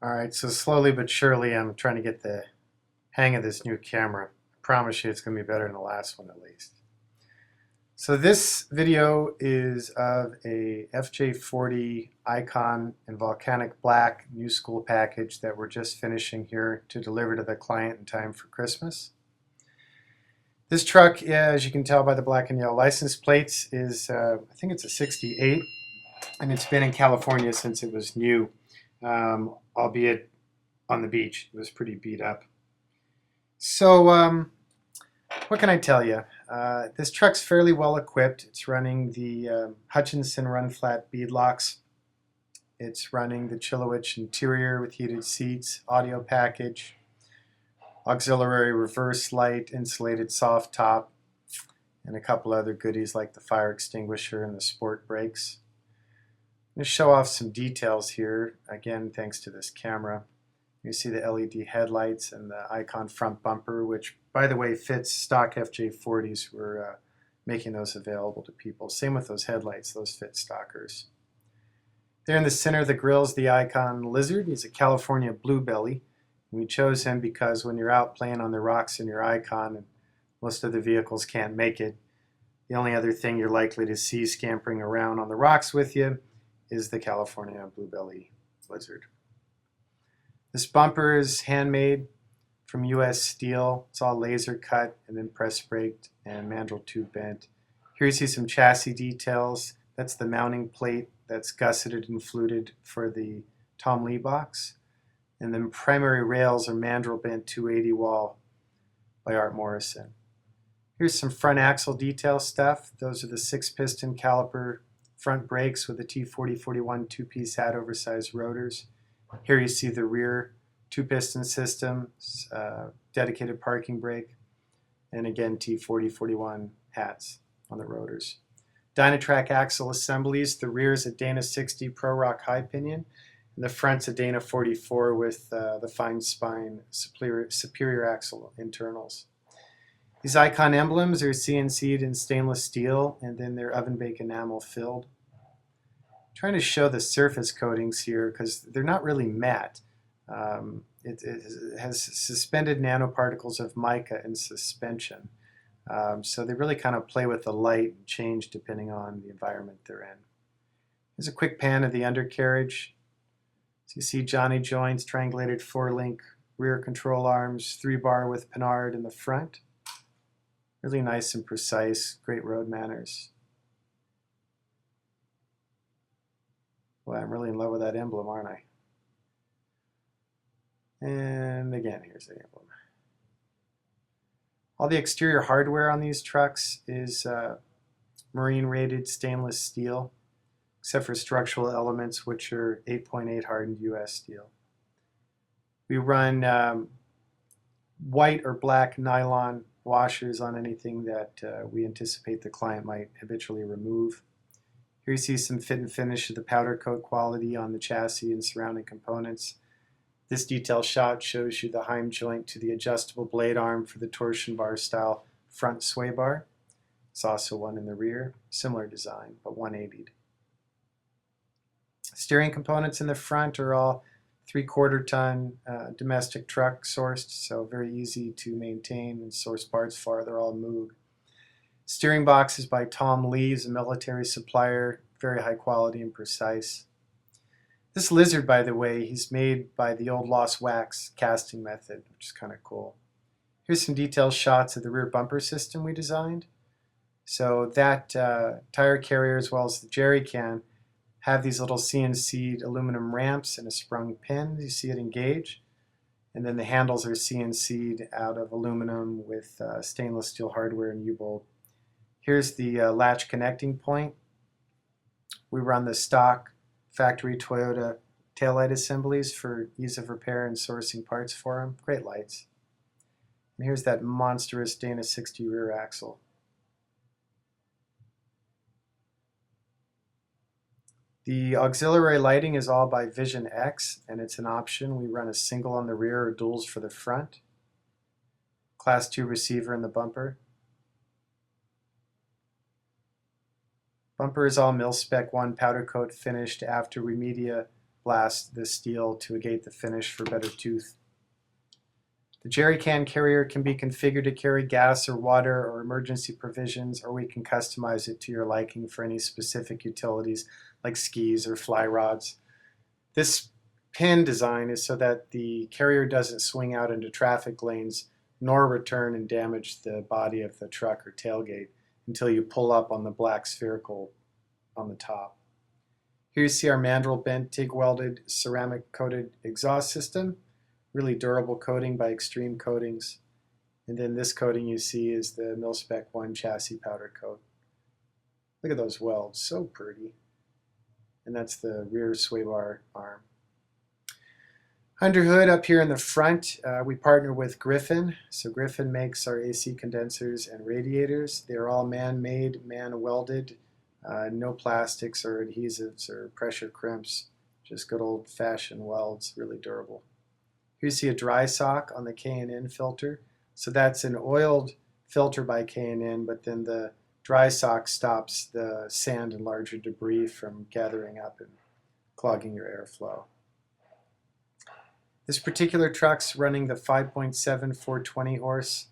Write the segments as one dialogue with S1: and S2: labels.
S1: All right, so slowly but surely I'm trying to get the hang of this new camera. I promise you it's going to be better than the last one at least. So this video is of a FJ40 Icon in volcanic black new school package that we're just finishing here to deliver to the client in time for Christmas. This truck, as you can tell by the black and yellow license plates, is I think it's a 68, and it's been in California since it was new, albeit on the beach. It was pretty beat up. So what can I tell you? This truck's fairly well equipped. It's running the Hutchinson run flat beadlocks. It's running the Chilowich interior with heated seats, audio package, auxiliary reverse light, insulated soft top, and a couple other goodies like the fire extinguisher and the sport brakes. I'm going to show off some details here, again thanks to this camera. You see the LED headlights and the Icon front bumper, which, by the way, fits stock FJ40s. We're making those available to people. Same with those headlights. Those fit stockers. There in the center of the grill is the Icon Lizard. He's a California blue belly. We chose him because when you're out playing on the rocks in your Icon, and most of the vehicles can't make it, the only other thing you're likely to see scampering around on the rocks with you is the California blue belly Lizard. This bumper is handmade from US steel. It's all laser cut and then press braked and mandrel tube bent. Here you see some chassis details. That's the mounting plate that's gusseted and fluted for the Tom Lee box. And then primary rails are mandrel bent 280 wall by Art Morrison. Here's some front axle detail stuff. Those are the 6-piston caliper front brakes with the T4041 two-piece hat oversized rotors. Here you see the rear 2-piston system, dedicated parking brake, and again T4041 hats on the rotors. Dynatrac axle assemblies. The rear is a Dana 60 Pro Rock high pinion, and the front's a Dana 44 with the fine spine superior axle internals. These Icon emblems are CNC'd in stainless steel, and then they're oven bake enamel filled. Trying to show the surface coatings here because they're not really matte. It has suspended nanoparticles of mica in suspension. So they really kind of play with the light and change depending on the environment they're in. Here's a quick pan of the undercarriage. So you see Johnny joints, triangulated 4-link rear control arms, 3-bar with Pinard in the front. Really nice and precise, great road manners. Boy, I'm really in love with that emblem, aren't I? And again, here's the emblem. All the exterior hardware on these trucks is marine-rated stainless steel, except for structural elements, which are 8.8 hardened US steel. We run white or black nylon washers on anything that we anticipate the client might habitually remove. Here you see some fit and finish of the powder coat quality on the chassis and surrounding components. This detail shot shows you the Heim joint to the adjustable blade arm for the torsion bar style front sway bar. There's also one in the rear, similar design, but 180'd. Steering components in the front are all 3/4 ton domestic truck sourced, so very easy to maintain and source parts for. They're all Moog. Steering box is by Tom Lee, a military supplier, very high quality and precise. This Lizard, by the way, he's made by the old Lost Wax casting method, which is kind of cool. Here's some detailed shots of the rear bumper system we designed. So that tire carrier as well as the jerry can have these little CNC'd aluminum ramps and a sprung pin. You see it engage. And then the handles are CNC'd out of aluminum with stainless steel hardware and U-bolt. Here's the latch connecting point. We run the stock factory Toyota taillight assemblies for ease of repair and sourcing parts for them. Great lights. And here's that monstrous Dana 60 rear axle. The auxiliary lighting is all by Vision X, and it's an option. We run a single on the rear or duals for the front. Class 2 receiver in the bumper. Bumper is all mil-spec 1 powder coat finished after Remedia blast the steel to agate the finish for better tooth. The jerry can carrier can be configured to carry gas or water or emergency provisions, or we can customize it to your liking for any specific utilities like skis or fly rods. This pin design is so that the carrier doesn't swing out into traffic lanes nor return and damage the body of the truck or tailgate until you pull up on the black spherical on the top. Here you see our mandrel bent, TIG welded, ceramic coated exhaust system. Really durable coating by Extreme Coatings. And then this coating you see is the Mil-Spec 1 chassis powder coat. Look at those welds, so pretty. And that's the rear sway bar arm. Under hood up here in the front, we partner with Griffin. So Griffin makes our AC condensers and radiators. They're all man-made, man-welded, no plastics or adhesives or pressure crimps, just good old-fashioned welds, really durable. Here you see a dry sock on the K&N filter. So that's an oiled filter by K&N, but then the dry sock stops the sand and larger debris from gathering up and clogging your airflow. This particular truck's running the 5.7 420 horse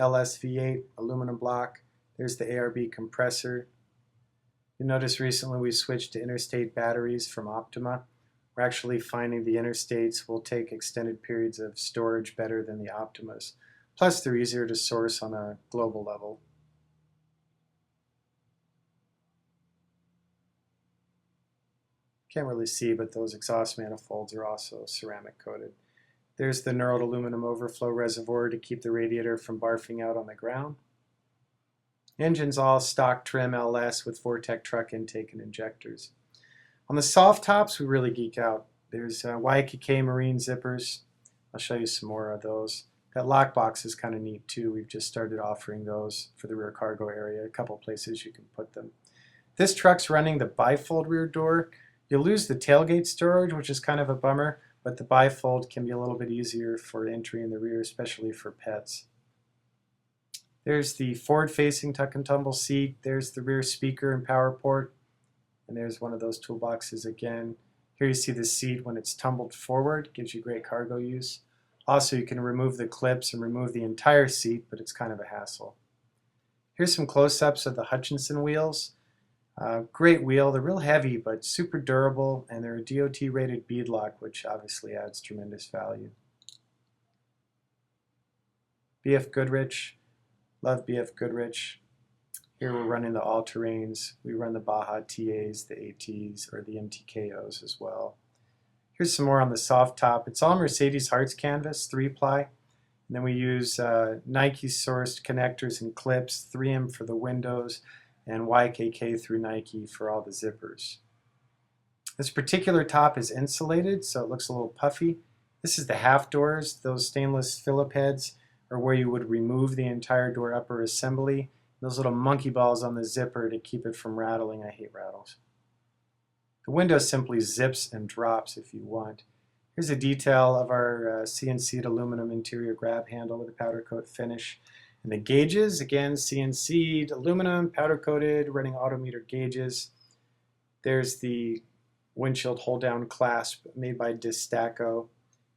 S1: LSV8 aluminum block. There's the ARB compressor. You notice recently we switched to interstate batteries from Optima. We're actually finding the interstates will take extended periods of storage better than the Optimas. Plus, they're easier to source on a global level. Can't really see, but those exhaust manifolds are also ceramic coated. There's the knurled aluminum overflow reservoir to keep the radiator from barfing out on the ground. Engine's all stock trim LS with Vortec truck intake and injectors. On the soft tops, we really geek out. There's YKK marine zippers. I'll show you some more of those. That lockbox is kind of neat too. We've just started offering those for the rear cargo area. A couple places you can put them. This truck's running the bifold rear door. You'll lose the tailgate storage, which is kind of a bummer, but the bifold can be a little bit easier for entry in the rear, especially for pets. There's the forward-facing tuck and tumble seat. There's the rear speaker and power port. And there's one of those toolboxes again. Here you see the seat when it's tumbled forward. Gives you great cargo use. Also, you can remove the clips and remove the entire seat, but it's kind of a hassle. Here's some close-ups of the Hutchinson wheels. Great wheel. They're real heavy, but super durable, and they're a DOT-rated beadlock, which obviously adds tremendous value. BF Goodrich. Love BF Goodrich. Here we're running the all-terrains. We run the Baja TAs, the ATs, or the MTKOs as well. Here's some more on the soft top. It's all Mercedes Hartz canvas, 3-ply. And then we use Nike-sourced connectors and clips, 3M for the windows, and YKK through Nike for all the zippers. This particular top is insulated, so it looks a little puffy. This is the half doors. Those stainless Phillip heads are where you would remove the entire door upper assembly. Those little monkey balls on the zipper to keep it from rattling. I hate rattles. The window simply zips and drops if you want. Here's a detail of our CNC'd aluminum interior grab handle with a powder coat finish. And the gauges, again, CNC'd aluminum, powder coated, running autometer gauges. There's the windshield hold down clasp made by Distaco.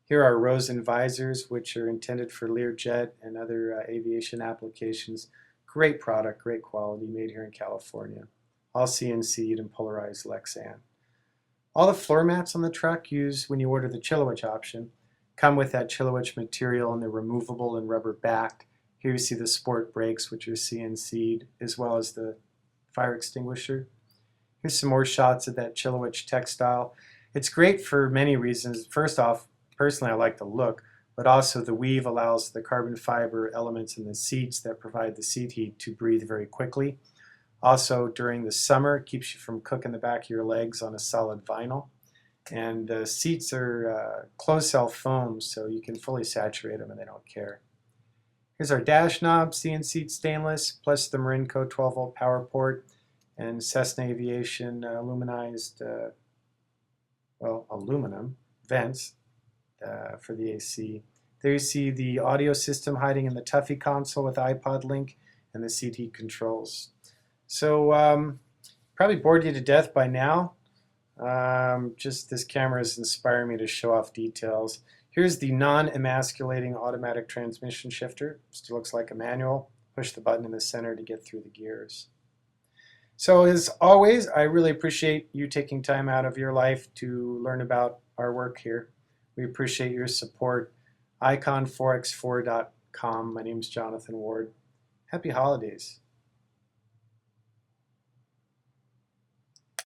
S1: Here are Rosen visors, which are intended for Learjet and other aviation applications. Great product, great quality, made here in California. All CNC'd and polarized Lexan. All the floor mats on the truck use, when you order the Chilowich option, come with that Chilowich material, and they're removable and rubber backed. Here you see the sport brakes, which are CNC'd, as well as the fire extinguisher. Here's some more shots of that Chilowich textile. It's great for many reasons. First off, personally I like the look, but also the weave allows the carbon fiber elements in the seats that provide the seat heat to breathe very quickly. Also, during the summer, it keeps you from cooking the back of your legs on a solid vinyl. And the seats are closed-cell foam, so you can fully saturate them and they don't care. Here's our dash knob, CNC stainless, plus the Marinco 12-volt power port and Cessna Aviation aluminized, aluminum vents for the AC. There you see the audio system hiding in the Tuffy console with iPod link and the seat heat controls. So probably bored you to death by now. Just this camera is inspiring me to show off details. Here's the non-emasculating automatic transmission shifter. Still looks like a manual. Push the button in the center to get through the gears. So as always, I really appreciate you taking time out of your life to learn about our work here. We appreciate your support. Icon4x4.com. My name is Jonathan Ward. Happy holidays.